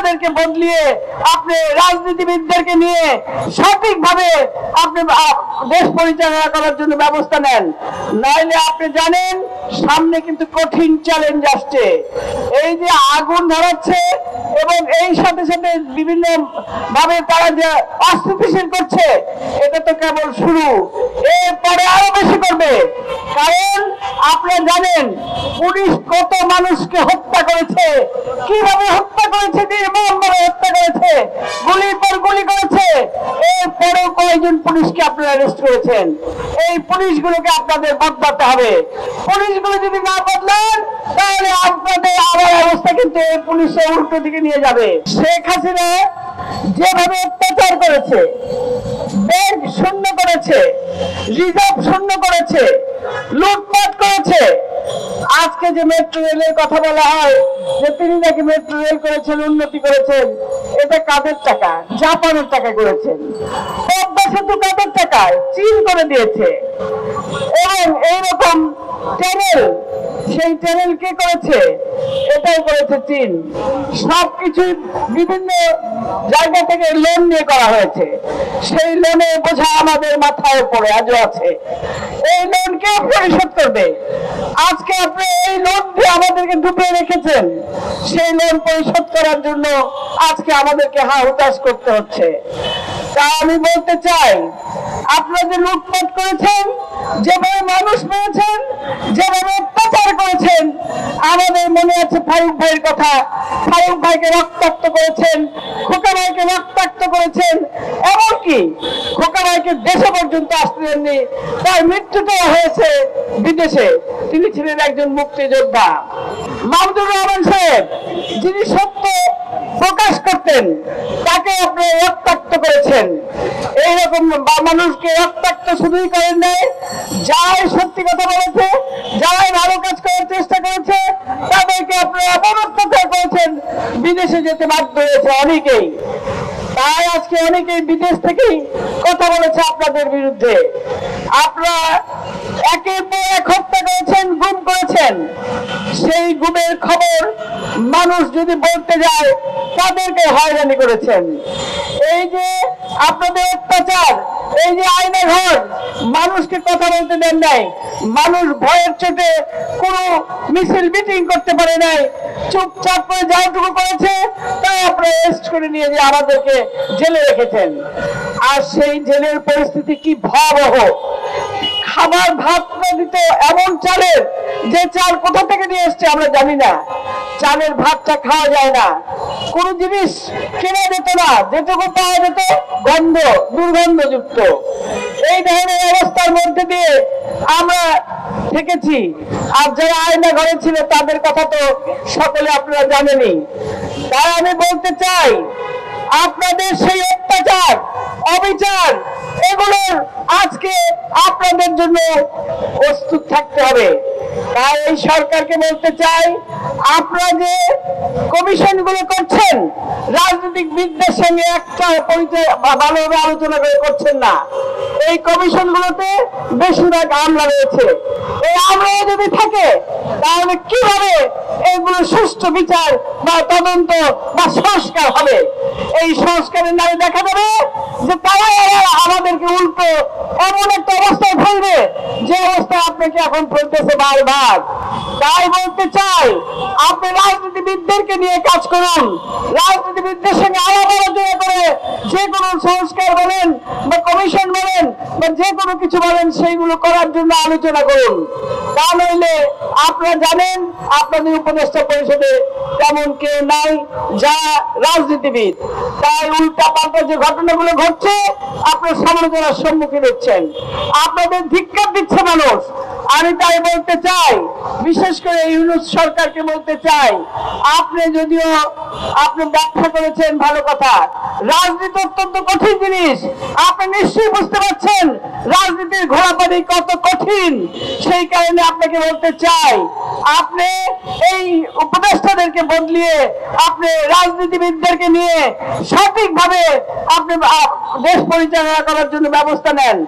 উপদেষ্টাদেরকে বদলিয়ে আপনি রাজনীতিবিদদেরকে নিয়ে সঠিকভাবে আপনি দেশ পরিচালনা করার জন্য ব্যবস্থা নেন, নাইলে আপনি জানেন সামনে কিন্তু কঠিন চ্যালেঞ্জ আসছে। এই যে আগুন ধরাচ্ছে এবং এই সাথে সাথে বিভিন্ন ভাবে তারা যে অস্থিতিশীল করছে, এটা তো কেবল শুরু, এরপরে আরো বেশি করবে। কারণ আপনারা জানেন পুলিশ কত মানুষকে হত্যা করেছে, কিভাবে হত্যা করেছে, নির্মমভাবে হত্যা করেছে, গুলির পর গুলি করেছে। এরপরেও কয়েকজন পুলিশকে আপনারা অ্যারেস্ট করেছেন। এই পুলিশগুলোকে আপনাদের বদলাতে হবে। পুলিশগুলো যদি না বদলান তাহলে আপনাদের আবার অবস্থা কিন্তু এই পুলিশের উল্টো দিকে নিয়ে যাবে। শেখ হাসিনা যেভাবে অত্যাচার করেছে, ব্যাংক শূন্য করেছে, রিজার্ভ শূন্য করেছে, লুটপাট করেছে, আজকে যে মেট্রো রেলের কথা বলা হয় যে তিনি নাকি মেট্রো রেল করেছেন, উন্নতি করেছেন, এটা কাদের টাকা? জাপানের টাকা করেছেন। পদ্মা সেতু কাদের টাকায়? চীন করে দিয়েছে। এবং এইরকম চ্যানেল, সেই চ্যানেল কে করেছে? এটাই করেছে চীন। সবকিছু বিভিন্ন জায়গা থেকে লোন নিয়ে করা হয়েছে। সেই লোনের বোঝা আমাদের মাথায় পড়ে আজও আছে। এই লোন কে পরিশোধ করবে? আজকে আপনি এই লোন দিয়ে আমাদেরকে ডুবিয়ে রেখেছেন। সেই লোন পরিশোধ করার জন্য আজকে আমাদেরকে হুতাশ করতে হচ্ছে। তা আমি বলতে চাই, আপনারা যে লুটপাট করেছেন, যেভাবে মানুষ মেরেছেন, যেভাবে অত্যাচার করেছেন, আমাদের মনে আছে ফারুক ভাইয়ের কথা। ফারুক ভাইকে রক্তাক্ত করেছেন, খোকা ভাইকে রক্তাক্ত করেছেন, এমনকি খোকা ভাইকে দেশে পর্যন্ত আসতে দেননি, তার মৃত্যুটাও হয়েছে বিদেশে। তিনি ছিলেন একজন মুক্তিযোদ্ধা। মাহমুদুর রহমান সাহেব, যিনি সত্য প্রকাশ করতেন, তাকে আপনি রক্তাক্ত করেছেন। এইরকম মানুষকে রক্তাক্ত শুধুই করেন নাই, যারাই সত্যি কথা বলেছে, যারাই ভালো কাজ করার চেষ্টা করেছে, তাদেরকে আপনি অপমাননা করেছেন, বিদেশে যেতে বাধ্য হয়েছে অনেকেই। তাই আজকে অনেকেই বিদেশ থেকেই কথা বলেছে আপনাদের বিরুদ্ধে। আপনারা একের পর এক হত্যা করেছেন, গুম করেছেন। সেই গুমের খবর মানুষ যদি বলতে যায়, তাদেরকে হয়রানি করেছেন। এই যে আপনাদের অত্যাচার, এই যে আয়না ঘর, মানুষকে কথা বলতে দেন নাই, মানুষ ভয়ের চোটে কোনো মিছিল মিটিং করতে পারে নাই, চুপচাপ করে যাওয়াটুকু করেছে, তাই আপনারা অ্যারেস্ট করে নিয়ে যে আমাদেরকে জেলে রেখেছেন। আর সেই জেলের পরিস্থিতি কি ভয়াবহ! খাবার ভাত না দিত এমন চালের, যে চাল কোথা থেকে নিয়ে এসছে আমরা জানি না, চালের ভাতটা খাওয়া যায় না, কোন জিনিস কেনা যেত না, যেটুকু পাওয়া যেত গন্ধ, দুর্গন্ধযুক্ত। এই ধরনের অবস্থার মধ্যে দিয়ে আমরা থেকেছি। আর যারা আয়না ঘরে ছিল তাদের কথা তো সকলে আপনারা জানেনই। তাই আমি বলতে চাই, আপনাদের সেই অত্যাচার, অবিচার, এগুলোর আজকে আপনাদের জন্য প্রস্তুত থাকতে হবে। তাই এই সরকারকে বলতে চাই, আপনারা যে কমিশন গুলো করছেন, রাজনৈতিকবিদদের সঙ্গে একটা পরিচয় ভালোভাবে আলোচনা করে করছেন না। এই কমিশন গুলোতে বেশিরভাগ আমলা রয়েছে। এই আমলা যদি থাকে, তাহলে কিভাবে এগুলো সুষ্ঠু বিচার বা তদন্ত বা সংস্কার হবে? এই সংস্কারের নামে দেখা যাবে যে তারা আমাদেরকে উল্টো এমন একটা অবস্থায় ফেলবে, যে অবস্থা আপনাকে এখন ফেলতেছে বারবার। তাই বলতে চাই, আপনি রাজনীতিবিদদেরকে নিয়ে কাজ করুন, রাজনীতিবিদদের সঙ্গে আলাপ আলোচনা করে যে কোনো সংস্কার বলেন বা কমিশন বলেন বা যে কোনো কিছু বলেন, সেইগুলো করার জন্য আলোচনা করুন। তা নইলে আপনারা জানেন আপনাদের উপদেষ্টা পরিষদে তেমন কেউ নাই যা রাজনীতিবিদ। তাই উল্টা পাল্টা যে ঘটনাগুলো ঘটছে, আপনার সমালোচনার সম্মুখীন হচ্ছেন, আপনাদের ধিক্কার দিচ্ছে মানুষ। আমি তাই বলতে চাই, বিশেষ করে ইউনূস সরকারকে বলতে চাই, আপনি যদিও আপনি ব্যাখ্যা করেছেন ভালো কথা, রাজনীতি অত্যন্ত কঠিন জিনিস, আপনি নিশ্চয়ই বুঝতে পারছেন রাজনীতির ঘোরাপাড়ি কত কঠিন। সেই কারণে আপনাকে বলতে চাই, আপনি এই উপদেষ্টাদেরকে বদলিয়ে আপনি রাজনীতিবিদদেরকে নিয়ে সঠিকভাবে আপনি দেশ পরিচালনা করার জন্য ব্যবস্থা নেন।